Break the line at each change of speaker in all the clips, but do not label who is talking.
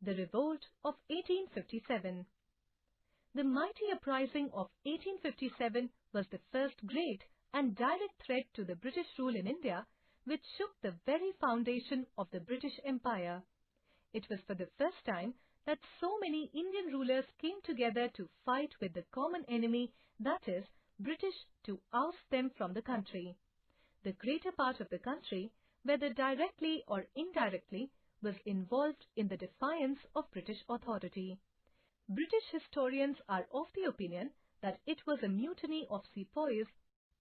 The Revolt of 1857. The mighty uprising of 1857 was the first great and direct threat to the British rule in India, which shook the very foundation of the British Empire. It was for the first time that so many Indian rulers came together to fight with the common enemy, that is, British, to oust them from the country. The greater part of the country, whether directly or indirectly, was involved in the defiance of British authority. British historians are of the opinion that it was a mutiny of sepoys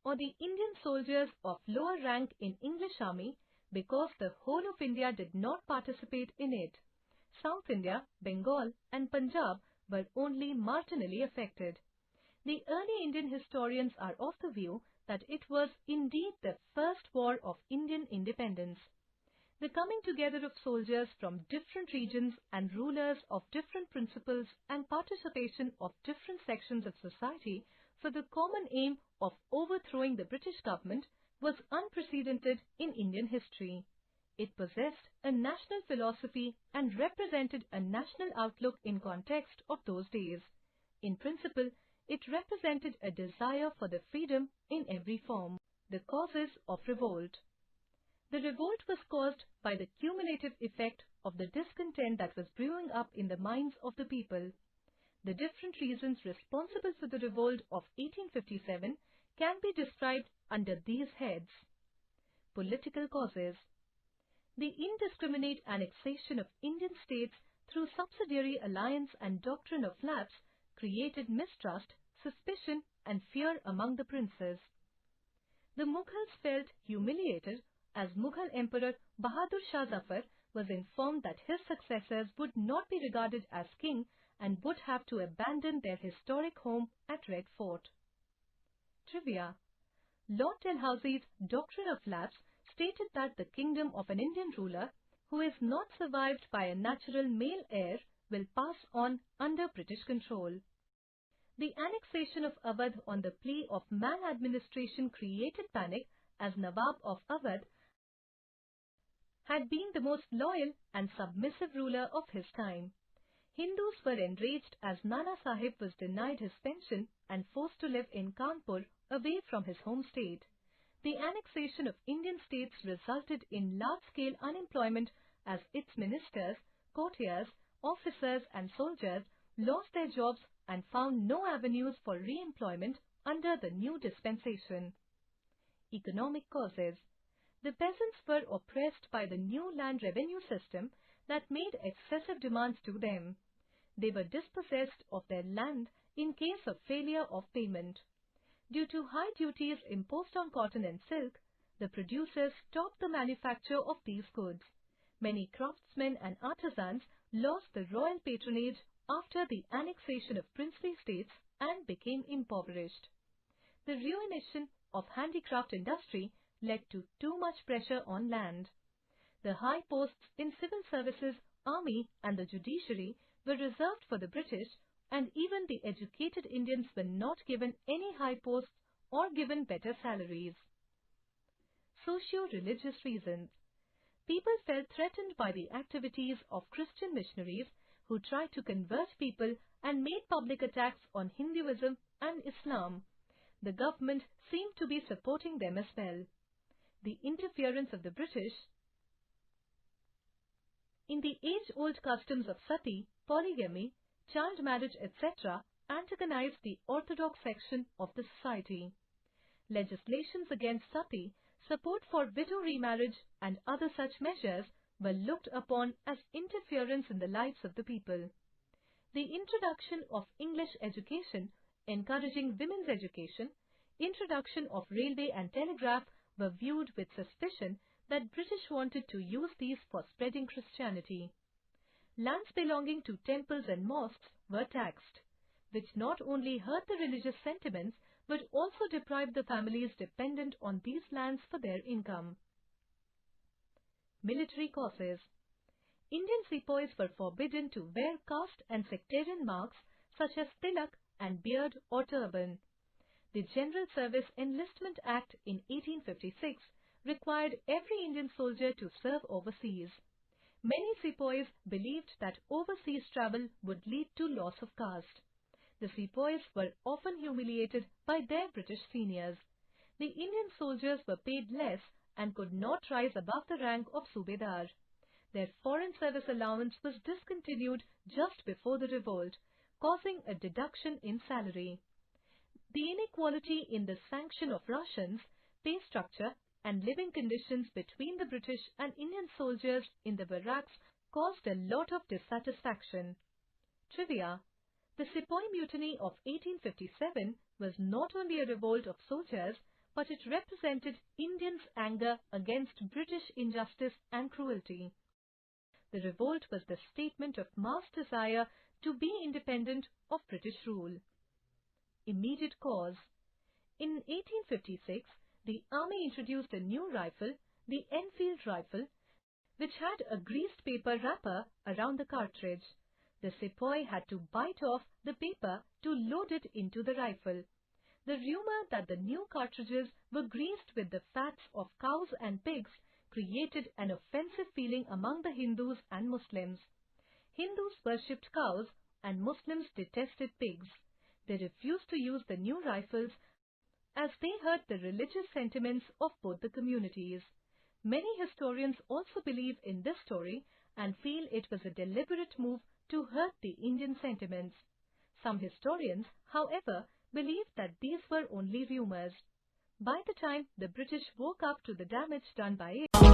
or the Indian soldiers of lower rank in English army, because the whole of India did not participate in it. South India, Bengal and Punjab were only marginally affected. The early Indian historians are of the view that it was indeed the first war of Indian independence. The coming together of soldiers from different regions and rulers of different principles and participation of different sections of society for the common aim of overthrowing the British government was unprecedented in Indian history. It possessed a national philosophy and represented a national outlook in context of those days. In principle, it represented a desire for the freedom in every form. The causes of revolt. The revolt was caused by the cumulative effect of the discontent that was brewing up in the minds of the people. The different reasons responsible for the revolt of 1857 can be described under these heads. Political causes. The indiscriminate annexation of Indian states through subsidiary alliance and doctrine of lapse created mistrust, suspicion and fear among the princes. The Mughals felt humiliated as Mughal Emperor Bahadur Shah Zafar was informed that his successors would not be regarded as king and would have to abandon their historic home at Red Fort. Trivia. Lord Dalhousie's Doctrine of Lapse stated that the kingdom of an Indian ruler who is not survived by a natural male heir will pass on under British control. The annexation of Awadh on the plea of maladministration created panic, as Nawab of Awadh had been the most loyal and submissive ruler of his time. Hindus were enraged as Nana Sahib was denied his pension and forced to live in Kanpur away from his home state. The annexation of Indian states resulted in large-scale unemployment as its ministers, courtiers, officers and soldiers lost their jobs and found no avenues for re-employment under the new dispensation. Economic causes. The peasants were oppressed by the new land revenue system that made excessive demands to them. They were dispossessed of their land in case of failure of payment. Due to high duties imposed on cotton and silk, the producers stopped the manufacture of these goods. Many craftsmen and artisans lost the royal patronage after the annexation of princely states and became impoverished. The ruination of handicraft industry led to too much pressure on land. The high posts in civil services, army and the judiciary were reserved for the British, and even the educated Indians were not given any high posts or given better salaries. Socio-religious reasons. People felt threatened by the activities of Christian missionaries who tried to convert people and made public attacks on Hinduism and Islam. The government seemed to be supporting them as well. The interference of the British in the age-old customs of sati, polygamy, child marriage, etc. antagonized the orthodox section of the society. Legislations against sati, support for widow remarriage and other such measures were looked upon as interference in the lives of the people. The introduction of English education, encouraging women's education, introduction of railway and telegraph were viewed with suspicion that British wanted to use these for spreading Christianity. Lands belonging to temples and mosques were taxed, which not only hurt the religious sentiments but also deprived the families dependent on these lands for their income. Military causes. Indian sepoys were forbidden to wear caste and sectarian marks such as tilak and beard or turban. The General Service Enlistment Act in 1856 required every Indian soldier to serve overseas. Many sepoys believed that overseas travel would lead to loss of caste. The sepoys were often humiliated by their British seniors. The Indian soldiers were paid less and could not rise above the rank of Subedar. Their foreign service allowance was discontinued just before the revolt, causing a deduction in salary. The inequality in the sanction of rations, pay structure, and living conditions between the British and Indian soldiers in the barracks caused a lot of dissatisfaction. Trivia: the Sepoy Mutiny of 1857 was not only a revolt of soldiers, but it represented Indians' anger against British injustice and cruelty. The revolt was the statement of mass desire to be independent of British rule. Immediate cause: in 1856, the army introduced a new rifle, the Enfield rifle, which had a greased paper wrapper around the cartridge. The sepoy had to bite off the paper to load it into the rifle. The rumor that the new cartridges were greased with the fats of cows and pigs created an offensive feeling among the Hindus and Muslims. Hindus worshipped cows and Muslims detested pigs. They refused to use the new rifles as they hurt the religious sentiments of both the communities. Many historians also believe in this story and feel it was a deliberate move to hurt the Indian sentiments. Some historians, however, believe that these were only rumors. By the time the British woke up to the damage done by it,